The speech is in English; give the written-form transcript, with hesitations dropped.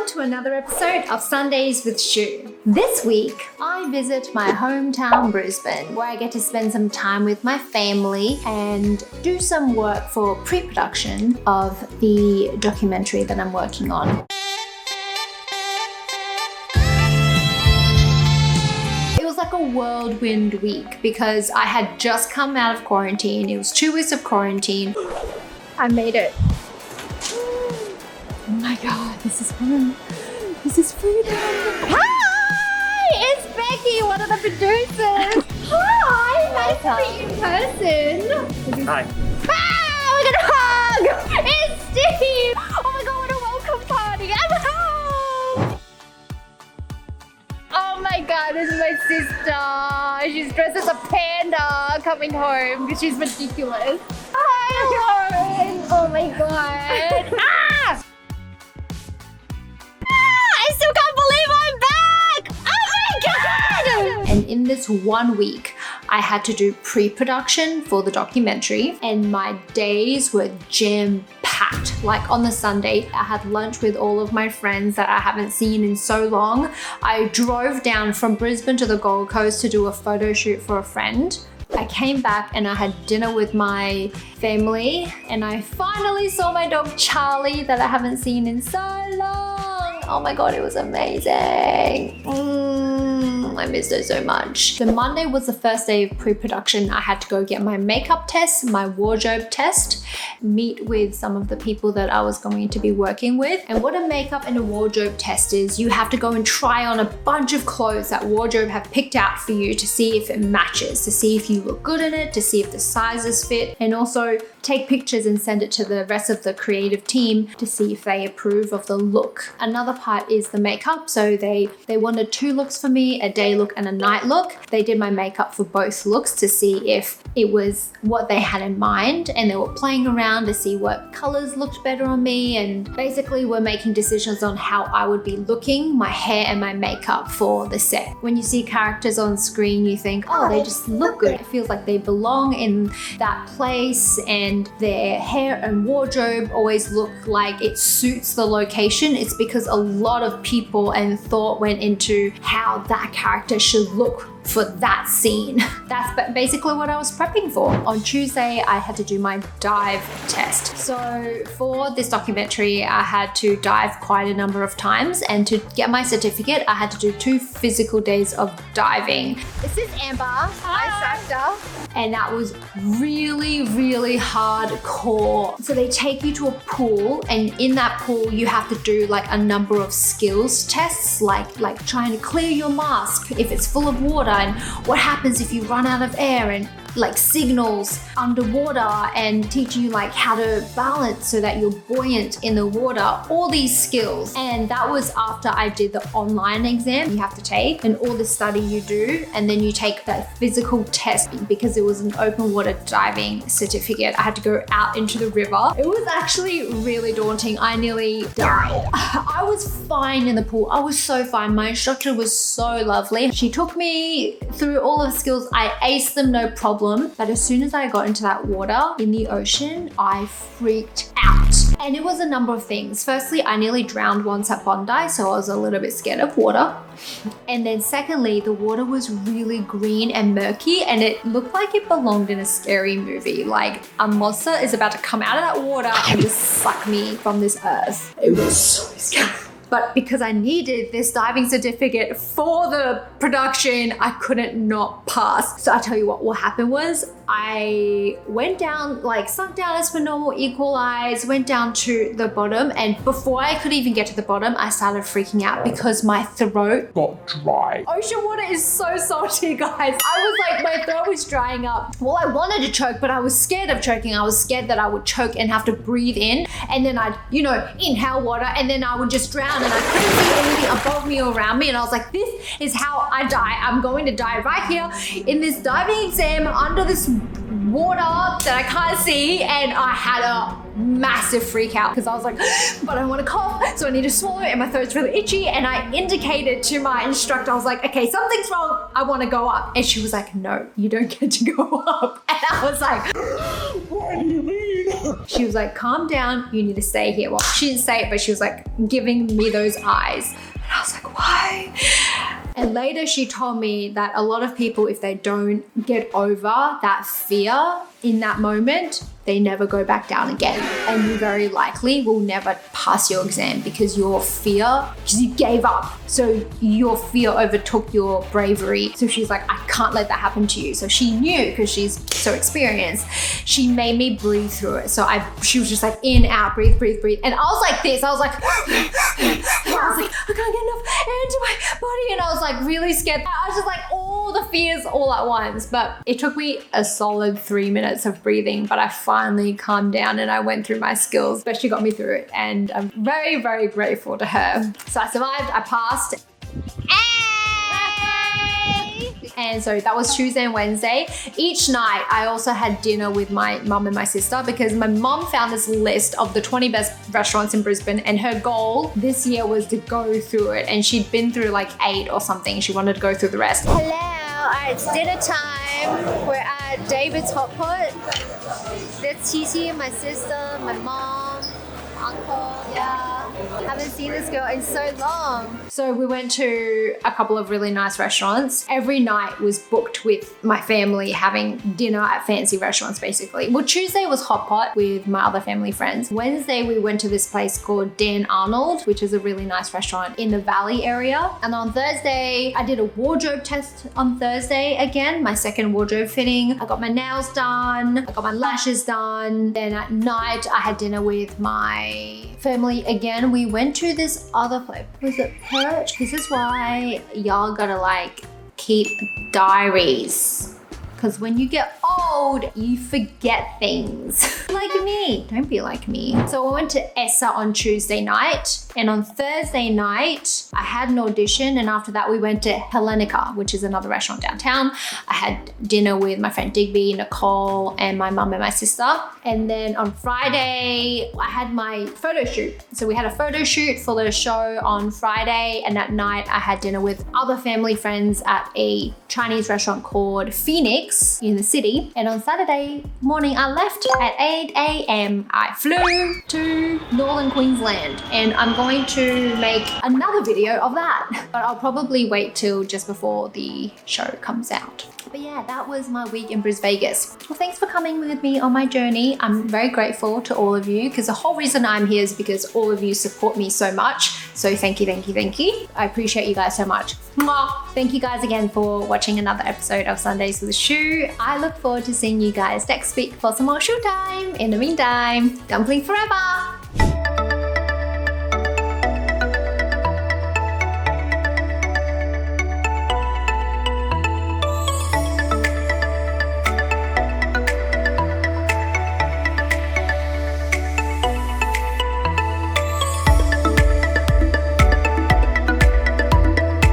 to another episode of Sundays with Shu. This week, I visit my hometown Brisbane, where I get to spend some time with my family and do some work for pre-production of the documentary that I'm working on. It was like a whirlwind week because I had just come out of quarantine. It was 2 weeks of quarantine. I made it. Oh my god, this is fun. This is freedom. Hi! It's Becky, one of the producers. Hi! Nice to meet you in person. Hi. Ah, we're gonna hug! It's Steve! Oh my god, what a welcome party! I'm home! Oh my god, this is my sister. She's dressed as a panda coming home because she's ridiculous. Hi, Lauren! Oh my god. Ah! I still can't believe I'm back! Oh my god! And in this 1 week, I had to do pre-production for the documentary, and my days were jam-packed. Like on the Sunday, I had lunch with all of my friends that I haven't seen in so long. I drove down from Brisbane to the Gold Coast to do a photo shoot for a friend. I came back and I had dinner with my family, and I finally saw my dog Charlie that I haven't seen in so long. Oh my god, it was amazing. I missed her so much. The Monday was the first day of pre-production. I had to go get my makeup test, my wardrobe test, meet with some of the people that I was going to be working with. And what a makeup and a wardrobe test is, you have to go and try on a bunch of clothes that wardrobe have picked out for you to see if it matches, to see if you look good in it, to see if the sizes fit, and also take pictures and send it to the rest of the creative team to see if they approve of the look. Another part is the makeup. So they wanted 2 looks for me, a day look and a night look. They did my makeup for both looks to see if it was what they had in mind, and they were playing around to see what colors looked better on me, and basically were making decisions on how I would be looking, my hair and my makeup for the set. When you see characters on screen, you think, oh, they just look good. It feels like they belong in that place, and their hair and wardrobe always look like it suits the location. It's because a lot of people and thought went into how that character should look for that scene. That's basically what I was prepping for. On Tuesday, I had to do my dive test. So for this documentary, I had to dive quite a number of times, and to get my certificate, I had to do 2 physical days of diving. This is Amber, my instructor, and that was really, really hardcore. So they take you to a pool, and in that pool, you have to do like a number of skills tests, like trying to clear your mask if it's full of water, and what happens if you run out of air, and like signals underwater, and teaching you like how to balance so that you're buoyant in the water, all these skills. And that was after I did the online exam you have to take, and all the study you do, and then you take that physical test. Because it was an open water diving certificate, I had to go out into the river. It was actually really daunting. I nearly died. I was fine in the pool. I was so fine. My instructor was so lovely. She took me through all of the skills. I aced them, no problem. But as soon as I got into that water in the ocean, I freaked out. And it was a number of things. Firstly, I nearly drowned once at Bondi, so I was a little bit scared of water. And then secondly, the water was really green and murky, and it looked like it belonged in a scary movie. Like a monster is about to come out of that water and just suck me from this earth. It was so scary. But because I needed this diving certificate for the production, I couldn't not pass. So I tell you what happened was, I went down, like sunk down as per normal, equalized, went down to the bottom, and before I could even get to the bottom, I started freaking out because my throat got dry. Ocean water is so salty, guys. I was like, my throat was drying up. Well, I wanted to choke, but I was scared of choking. I was scared that I would choke and have to breathe in, and then I'd, inhale water, and then I would just drown, and I couldn't see anything above me or around me. And I was like, this is how I die. I'm going to die right here in this diving exam under this water that I can't see. And I had a massive freak out because I was like, but I want to cough, so I need to swallow, and my throat's really itchy. And I indicated to my instructor, I was like, okay, something's wrong, I want to go up. And she was like, no, you don't get to go up. And I was like, what do you mean? She was like, calm down, you need to stay here. Well, she didn't say it, but she was like giving me those eyes. And I was like, why? And later she told me that a lot of people, if they don't get over that fear in that moment, they never go back down again. And you very likely will never pass your exam because your fear, because you gave up. So your fear overtook your bravery. So she's like, I can't let that happen to you. So she knew, because she's so experienced, she made me breathe through it. So she was just like, in, out, breathe, breathe, breathe. And I was like this, I was like, I can't get enough air into my body. And I was like really scared. I was just like all the fears all at once. But it took me a solid 3 minutes of breathing, but I finally calmed down and I went through my skills, but she got me through it. And I'm very, very grateful to her. So I survived, I passed. And so that was Tuesday and Wednesday. Each night I also had dinner with my mum and my sister, because my mum found this list of the 20 best restaurants in Brisbane, and her goal this year was to go through it. And she'd been through like 8 or something. She wanted to go through the rest. Hello, all right, it's dinner time. We're at David's Hot Pot. That's Titi, my sister, my mom, uncle. Yeah. Haven't seen this girl in so long. So we went to a couple of really nice restaurants. Every night was booked with my family having dinner at fancy restaurants, basically. Well, Tuesday was hot pot with my other family friends. Wednesday, we went to this place called Dan Arnold, which is a really nice restaurant in the Valley area. And on Thursday, I did a wardrobe test on Thursday again, my second wardrobe fitting. I got my nails done. I got my lashes done. Then at night, I had dinner with my family again. We went to this other place. Was it Perch? This is why y'all gotta like keep diaries. Because when you get old, you forget things. Like me. Don't be like me. So I went to Essa on Tuesday night. And on Thursday night, I had an audition. And after that, we went to Hellenica, which is another restaurant downtown. I had dinner with my friend Digby, Nicole, and my mum and my sister. And then on Friday, I had my photo shoot. So we had a photo shoot for the show on Friday. And at night, I had dinner with other family friends at a Chinese restaurant called Phoenix in the city. And on Saturday morning, I left at 8 a.m. I flew to Northern Queensland, and I'm going to make another video of that, but I'll probably wait till just before the show comes out. But yeah, that was my week in Brisbane, Vegas. Well, thanks for coming with me on my journey. I'm very grateful to all of you, because the whole reason I'm here is because all of you support me so much. So thank you, thank you, thank you. I appreciate you guys so much. Mwah. Thank you guys again for watching another episode of Sundays with Shu. I look forward to seeing you guys next week for some more Shu time. In the meantime, dumpling forever.